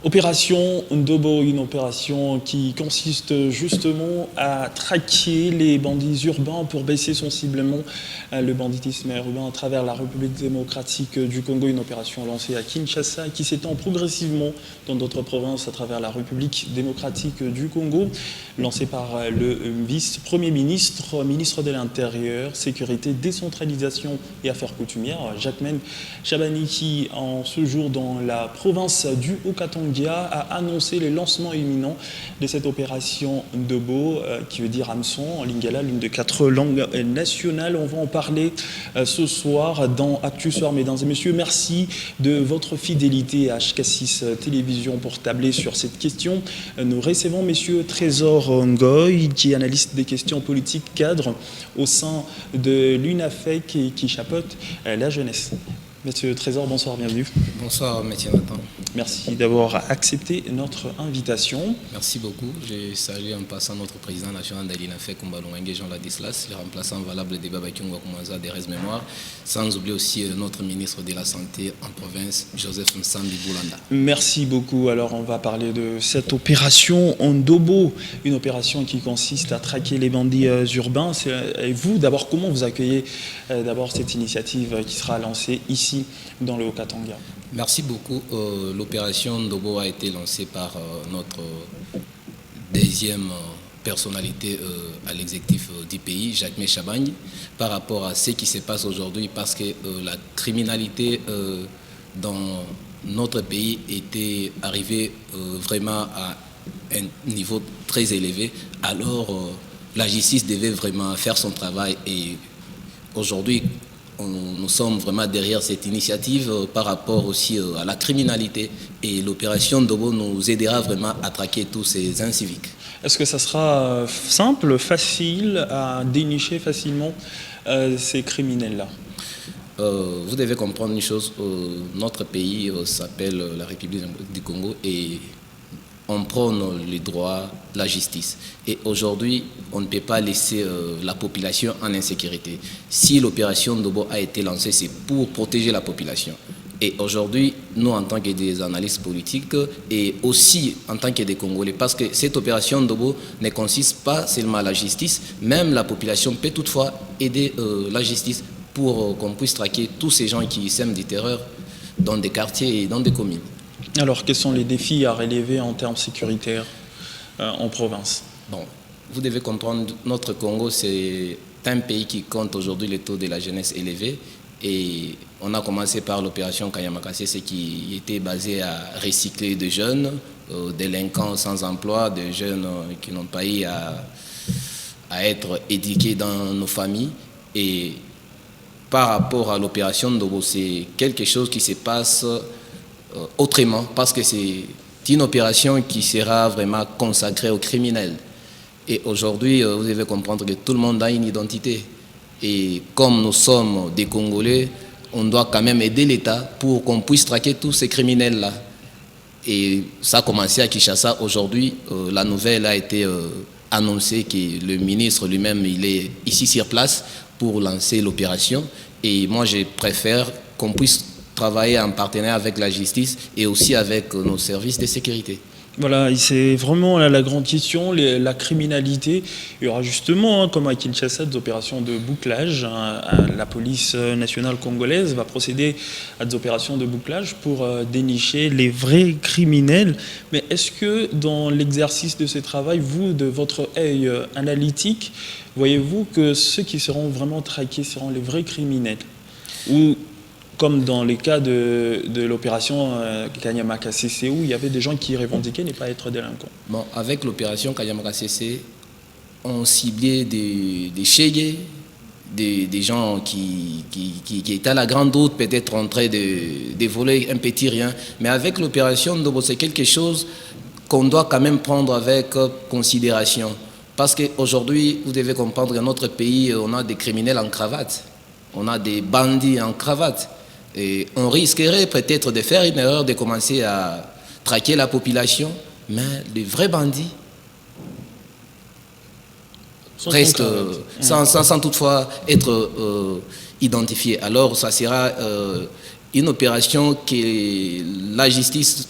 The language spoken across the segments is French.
Opération Ndobo, une opération qui consiste justement à traquer les bandits urbains pour baisser sensiblement le banditisme urbain à travers la République démocratique du Congo, une opération lancée à Kinshasa qui s'étend progressivement dans d'autres provinces à travers la République démocratique du Congo, lancée par le vice-premier ministre, ministre de l'Intérieur, Sécurité, Décentralisation et Affaires coutumières, Jacquemain Chabani, qui en ce jour dans la province du Haut-Katanga a annoncé le lancement imminent de cette opération Ndobo, qui veut dire hameçon en lingala, l'une des 4 langues nationales. On va en parler ce soir dans Actu Soir, mesdames et messieurs. Merci de votre fidélité à HK6 Télévision pour tabler sur cette question. Nous recevons messieurs Trésor Ngoy, qui est analyste des questions politiques cadre au sein de l'UNAFEC et qui chapeaute la jeunesse. Monsieur Trésor, bonsoir, bienvenue. Bonsoir, Mathieu Nathan. Merci d'avoir accepté notre invitation. Merci beaucoup. Je salue en passant notre président national d'Alinafek, Kumbalongenge Jean Ladislas, le remplaçant valable des Babakiong Wakumaza des Res Mémoire, sans oublier aussi notre ministre de la Santé en province, Joseph Msambi Boulanda. Merci beaucoup. Alors, on va parler de cette opération Ndobo, une opération qui consiste à traquer les bandits urbains. Et vous, d'abord, comment vous accueillez d'abord cette initiative qui sera lancée ici dans le Haut-Katanga? Merci beaucoup. L'opération Ndobo a été lancée par notre deuxième personnalité à l'exécutif du pays, Jacquemain Chabani, par rapport à ce qui se passe aujourd'hui, parce que la criminalité dans notre pays était arrivée vraiment à un niveau très élevé. Alors la justice devait vraiment faire son travail et aujourd'hui, nous sommes vraiment derrière cette initiative par rapport aussi à la criminalité et l'opération Ndobo nous aidera vraiment à traquer tous ces inciviques. Est-ce que ça sera simple, facile à dénicher facilement ces criminels-là? Vous devez comprendre une chose, notre pays s'appelle la République du Congo et on prône les droits, la justice. Et aujourd'hui, on ne peut pas laisser la population en insécurité. Si l'opération Ndobo a été lancée, c'est pour protéger la population. Et aujourd'hui, nous, en tant que des analystes politiques et aussi en tant que des Congolais, parce que cette opération Ndobo ne consiste pas seulement à la justice, même la population peut toutefois aider la justice pour qu'on puisse traquer tous ces gens qui sèment du terreur dans des quartiers et dans des communes. Alors, quels sont les défis à relever en termes sécuritaires en province? Bon, vous devez comprendre, notre Congo, c'est un pays qui compte aujourd'hui le taux de la jeunesse élevé. Et on a commencé par l'opération Kanyamakasese qui était basée à recycler des jeunes, délinquants sans emploi, des jeunes qui n'ont pas eu à être éduqués dans nos familles. Et par rapport à l'opération Ndobo, c'est quelque chose qui se passe autrement, parce que c'est une opération qui sera vraiment consacrée aux criminels. Et aujourd'hui, vous devez comprendre que tout le monde a une identité. Et comme nous sommes des Congolais, on doit quand même aider l'État pour qu'on puisse traquer tous ces criminels-là. Et ça a commencé à Kinshasa. Aujourd'hui, la nouvelle a été annoncée que le ministre lui-même, il est ici sur place pour lancer l'opération. Et moi, je préfère qu'on puisse travailler en partenariat avec la justice et aussi avec nos services de sécurité. Voilà, c'est vraiment la grande question, la criminalité. Il y aura justement, comme à Kinshasa, des opérations de bouclage. La police nationale congolaise va procéder à des opérations de bouclage pour dénicher les vrais criminels. Mais est-ce que dans l'exercice de ce travail, vous, de votre œil analytique, voyez-vous que ceux qui seront vraiment traqués seront les vrais criminels? Ou comme dans les cas de l'opération Kanyamakasese, où il y avait des gens qui revendiquaient ne pas être délinquants. Bon, avec l'opération Kanyamakasese, on ciblait des chégués, des gens qui étaient à la grande route, peut-être en train de voler un petit rien. Mais avec l'opération Ndobo, c'est quelque chose qu'on doit quand même prendre avec considération. Parce qu'aujourd'hui, vous devez comprendre que dans notre pays, on a des criminels en cravate, on a des bandits en cravate. Et on risquerait peut-être de faire une erreur, de commencer à traquer la population, mais les vrais bandits restent sans toutefois être identifiés. Alors ça sera une opération que la justice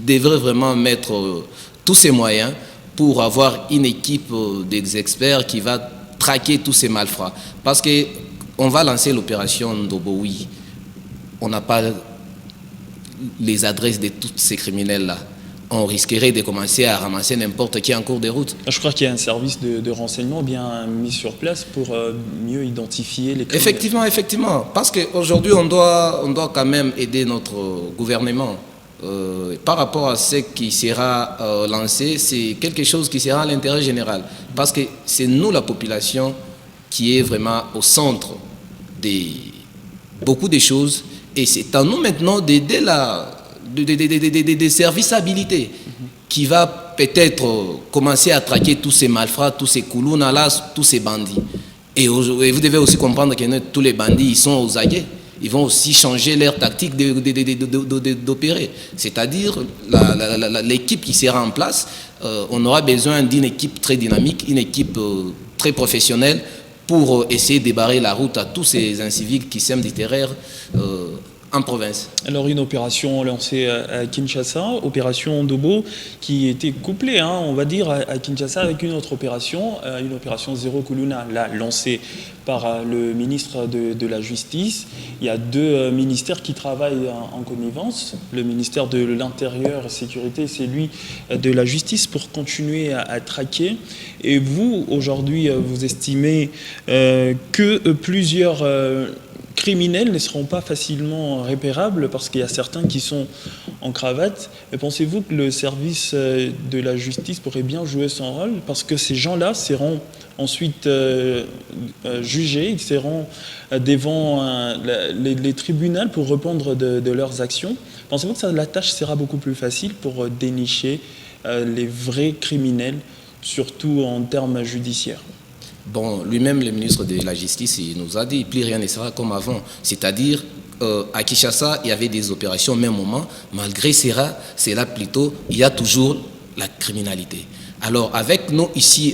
devrait vraiment mettre tous ses moyens pour avoir une équipe des experts qui va traquer tous ces malfrats. Parce qu'on va lancer l'opération Ndobo, oui. On n'a pas les adresses de tous ces criminels-là. On risquerait de commencer à ramasser n'importe qui en cours de route. Je crois qu'il y a un service de renseignement bien mis sur place pour mieux identifier les Effectivement, criminels. effectivement. Parce qu'aujourd'hui, on doit quand même aider notre gouvernement. Par rapport à ce qui sera lancé, c'est quelque chose qui sera à l'intérêt général. Parce que c'est nous, la population, qui est vraiment au centre de beaucoup de choses. Et c'est à nous maintenant d'aider des services habilités qui va peut-être commencer à traquer tous ces malfrats, tous ces koulounas, tous ces bandits. Et vous devez aussi comprendre que tous les bandits, ils sont aux aguets. Ils vont aussi changer leur tactique d'opérer. C'est-à-dire, l'équipe qui sera en place, on aura besoin d'une équipe très dynamique, une équipe très professionnelle pour essayer de barrer la route à tous ces incivils qui sèment des terreurs en province. Alors une opération lancée à Kinshasa, opération Ndobo, qui était couplée, on va dire, à Kinshasa avec une opération Zéro Koulouna, là, lancée par le ministre de la Justice. Il y a deux ministères qui travaillent en connivence, le ministère de l'Intérieur, Sécurité, c'est lui de la Justice, pour continuer à traquer. Et vous, aujourd'hui, vous estimez que plusieurs criminels ne seront pas facilement repérables parce qu'il y a certains qui sont en cravate. Et pensez-vous que le service de la justice pourrait bien jouer son rôle, parce que ces gens-là seront ensuite jugés, ils seront devant les tribunaux pour répondre de leurs actions. Pensez-vous que la tâche sera beaucoup plus facile pour dénicher les vrais criminels, surtout en termes judiciaires? Bon, lui-même, le ministre de la Justice, il nous a dit, plus rien ne sera comme avant. C'est-à-dire, à Kinshasa, il y avait des opérations au même moment. Malgré cela, plutôt, il y a toujours la criminalité. Alors, avec nous, ici,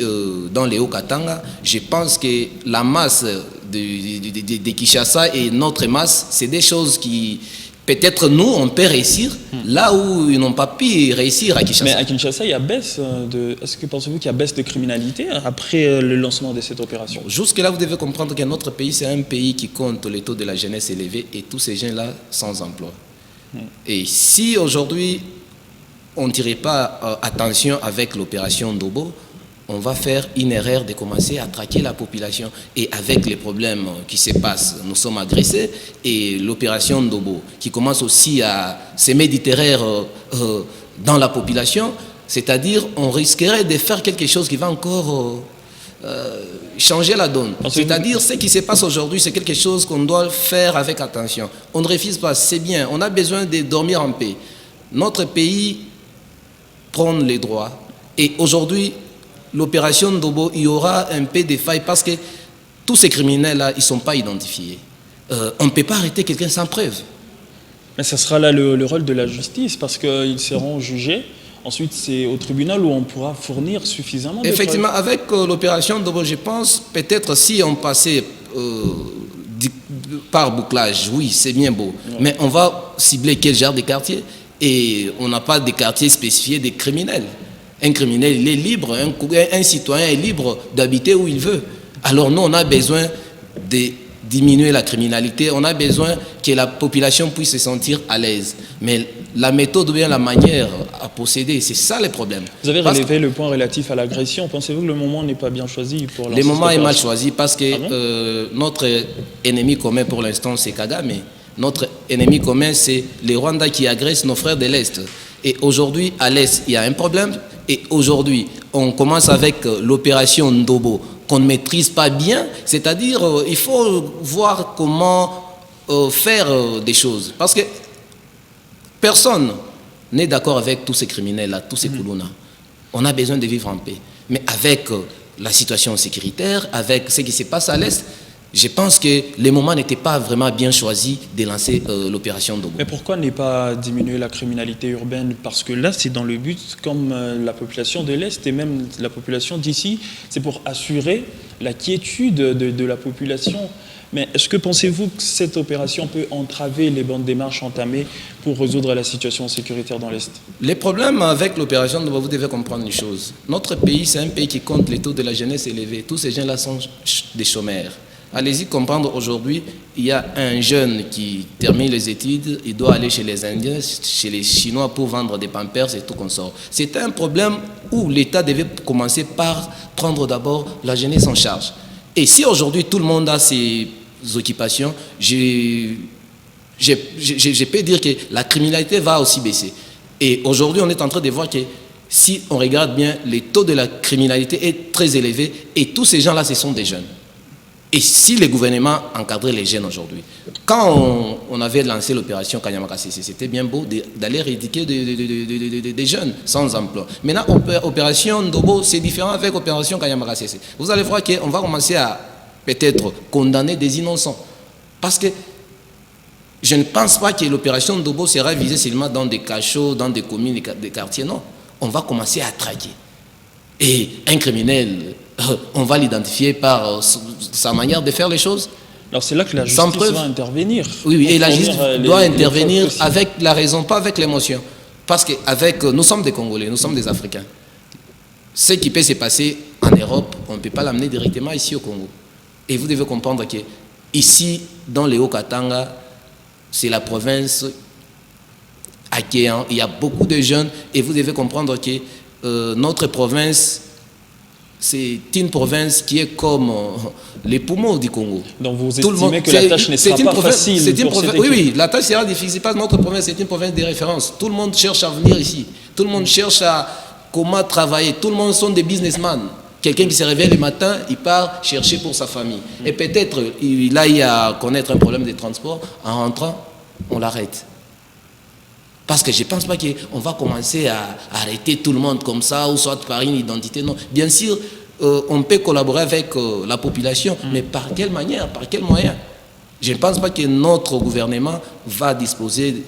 dans les Hauts-Katanga, je pense que la masse de Kinshasa et notre masse, c'est des choses qui... Peut-être nous, on peut réussir là où ils n'ont pas pu réussir à Kinshasa. Mais à Kinshasa, il y a baisse de... Est-ce que pensez-vous qu'il y a baisse de criminalité après le lancement de cette opération? Jusque-là, vous devez comprendre que notre pays, c'est un pays qui compte les taux de la jeunesse élevés et tous ces jeunes-là sans emploi. Et si aujourd'hui, on ne tirait pas attention avec l'opération Ndobo, on va faire une erreur de commencer à traquer la population. Et avec les problèmes qui se passent, nous sommes agressés, et l'opération Ndobo, qui commence aussi à s'aimer des terreurs dans la population, c'est-à-dire on risquerait de faire quelque chose qui va encore changer la donne. C'est-à-dire ce qui se passe aujourd'hui, c'est quelque chose qu'on doit faire avec attention. On ne refuse pas, c'est bien, on a besoin de dormir en paix. Notre pays prend les droits, et aujourd'hui, l'opération Ndobo, il y aura un peu de failles parce que tous ces criminels-là, ils ne sont pas identifiés. On ne peut pas arrêter quelqu'un sans preuve. Mais ça sera là le rôle de la justice, parce qu'ils seront jugés. Ensuite, c'est au tribunal où on pourra fournir suffisamment de preuves. Effectivement, avec l'opération Ndobo, je pense, peut-être si on passait par bouclage, oui, c'est bien beau. Ouais. Mais on va cibler quel genre de quartier, et on n'a pas de quartier spécifié des criminels. Un criminel, il est libre, un citoyen est libre d'habiter où il veut. Alors nous, on a besoin de diminuer la criminalité, on a besoin que la population puisse se sentir à l'aise. Mais la méthode ou bien la manière à procéder, c'est ça le problème. Vous avez relevé le point relatif à l'agression. Pensez-vous que le moment n'est pas bien choisi pour lancer? Le moment est mal choisi parce que notre ennemi commun pour l'instant, c'est Kagame. Notre ennemi commun, c'est les Rwandais qui agressent nos frères de l'Est. Et aujourd'hui, à l'Est, il y a un problème. Et aujourd'hui, on commence avec l'opération Ndobo qu'on ne maîtrise pas bien. C'est-à-dire, il faut voir comment faire des choses. Parce que personne n'est d'accord avec tous ces criminels-là, tous ces koulounas. On a besoin de vivre en paix. Mais avec la situation sécuritaire, avec ce qui se passe à l'Est, je pense que le moment n'était pas vraiment bien choisi de lancer l'opération Ndobo. Mais pourquoi ne pas diminuer la criminalité urbaine? Parce que là, c'est dans le but, comme la population de l'Est et même la population d'ici, c'est pour assurer la quiétude de la population. Mais est-ce que pensez-vous que cette opération peut entraver les bonnes démarches entamées pour résoudre la situation sécuritaire dans l'Est? Les problèmes avec l'opération, vous devez comprendre une chose. Notre pays, c'est un pays qui compte les taux de la jeunesse élevés. Tous ces gens-là sont des chômeurs. Allez-y comprendre, aujourd'hui, il y a un jeune qui termine les études, il doit aller chez les Indiens, chez les Chinois pour vendre des pampers et tout qu'on sort. C'est un problème où l'État devait commencer par prendre d'abord la jeunesse en charge. Et si aujourd'hui tout le monde a ses occupations, je peux dire que la criminalité va aussi baisser. Et aujourd'hui, on est en train de voir que si on regarde bien, le taux de la criminalité est très élevé et tous ces gens-là, ce sont des jeunes. Et si le gouvernement encadrait les jeunes aujourd'hui, quand on avait lancé l'opération Kanyamaka CC, c'était bien beau d'aller éradiquer des jeunes sans emploi. Maintenant, opération Ndobo, c'est différent avec opération Kanyamaka CC. Vous allez voir qu'on va commencer à peut-être condamner des innocents. Parce que je ne pense pas que l'opération Ndobo sera visée seulement dans des cachots, dans des communes, des quartiers. Non, on va commencer à traquer. Et un criminel, on va l'identifier par sa manière de faire les choses. Alors c'est là que la justice va intervenir. Oui, et la justice doit intervenir avec la raison, pas avec l'émotion. Parce que nous sommes des Congolais, nous sommes des Africains. Ce qui peut se passer en Europe, on ne peut pas l'amener directement ici au Congo. Et vous devez comprendre que ici, dans les Haut-Katanga, c'est la province accueillante. Il y a beaucoup de jeunes et vous devez comprendre que notre province, c'est une province qui est comme les poumons du Congo. Donc vous estimez que la tâche ne sera pas facile pour cette équipe? Oui, la tâche sera difficile. Pas notre province, c'est une province de référence. Tout le monde cherche à venir ici. Tout le monde cherche à comment travailler. Tout le monde sont des businessmen. Quelqu'un qui se réveille le matin, il part chercher pour sa famille. Et peut-être, il aille à connaître un problème de transport. En rentrant, on l'arrête. Parce que je ne pense pas qu'on va commencer à arrêter tout le monde comme ça, ou soit par une identité. Non. Bien sûr, on peut collaborer avec la population, mais par quelle manière, par quels moyens? Je ne pense pas que notre gouvernement va disposer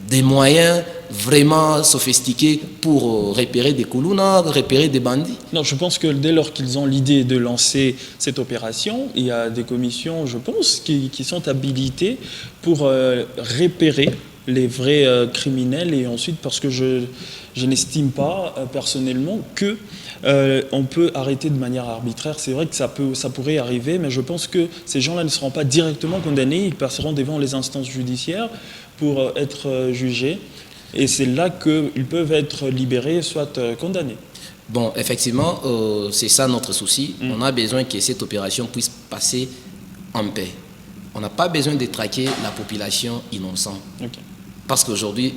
des moyens vraiment sophistiqués pour repérer des koulounas, repérer des bandits. Non, je pense que dès lors qu'ils ont l'idée de lancer cette opération, il y a des commissions, je pense, qui sont habilitées pour repérer les vrais criminels, et ensuite, parce que je n'estime pas personnellement que on peut arrêter de manière arbitraire. C'est vrai que ça pourrait arriver, mais je pense que ces gens-là ne seront pas directement condamnés, ils passeront devant les instances judiciaires pour être jugés, et c'est là qu'ils peuvent être libérés, soit condamnés. Bon, effectivement, c'est ça notre souci. On a besoin que cette opération puisse passer en paix. On n'a pas besoin de traquer la population innocente. Okay. Parce qu'aujourd'hui,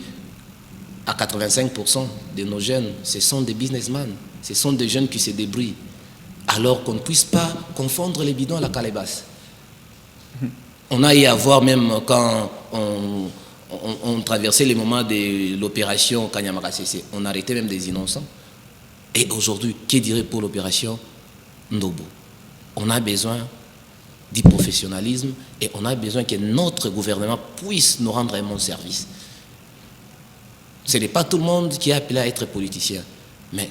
à 85% de nos jeunes, ce sont des businessmen, ce sont des jeunes qui se débrouillent. Alors qu'on ne puisse pas confondre les bidons à la calebasse. On a eu à voir même quand on traversait les moments de l'opération Kanyamaka CC, on arrêtait même des innocents. Et aujourd'hui, que dirait pour l'opération Ndobo? On a besoin du professionnalisme et on a besoin que notre gouvernement puisse nous rendre un bon service. Ce n'est pas tout le monde qui est appelé à être politicien, mais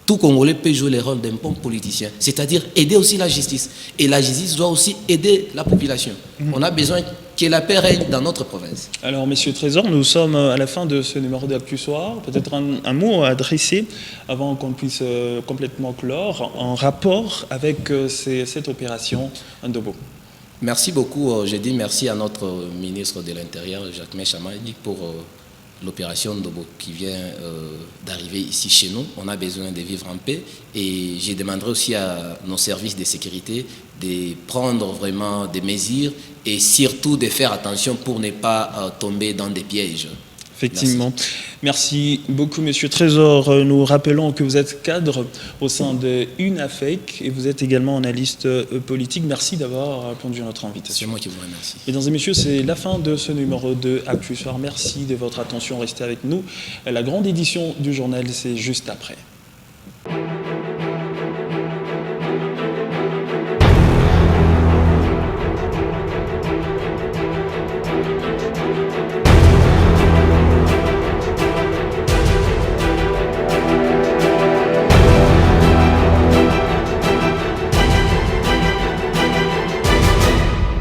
tout Congolais peut jouer le rôle d'un bon politicien, c'est-à-dire aider aussi la justice. Et la justice doit aussi aider la population. On a besoin que la paix règne dans notre province. Alors, Monsieur Trésor, nous sommes à la fin de ce numéro d'Actu Soir. Peut-être un mot à adresser avant qu'on puisse complètement clore en rapport avec cette opération Ndobo. Merci beaucoup. Je dis merci à notre ministre de l'Intérieur, Jacques Chamadi, pour l'opération Ndobo qui vient d'arriver ici chez nous. On a besoin de vivre en paix et je demanderai aussi à nos services de sécurité de prendre vraiment des mesures et surtout de faire attention pour ne pas tomber dans des pièges. Effectivement. Merci beaucoup, Monsieur Trésor. Nous rappelons que vous êtes cadre au sein de UNAFEC et vous êtes également analyste politique. Merci d'avoir répondu à notre invitation. C'est moi qui vous remercie. Mesdames et messieurs, c'est la fin de ce numéro de Actu Soir. Merci de votre attention. Restez avec nous. La grande édition du journal, c'est juste après.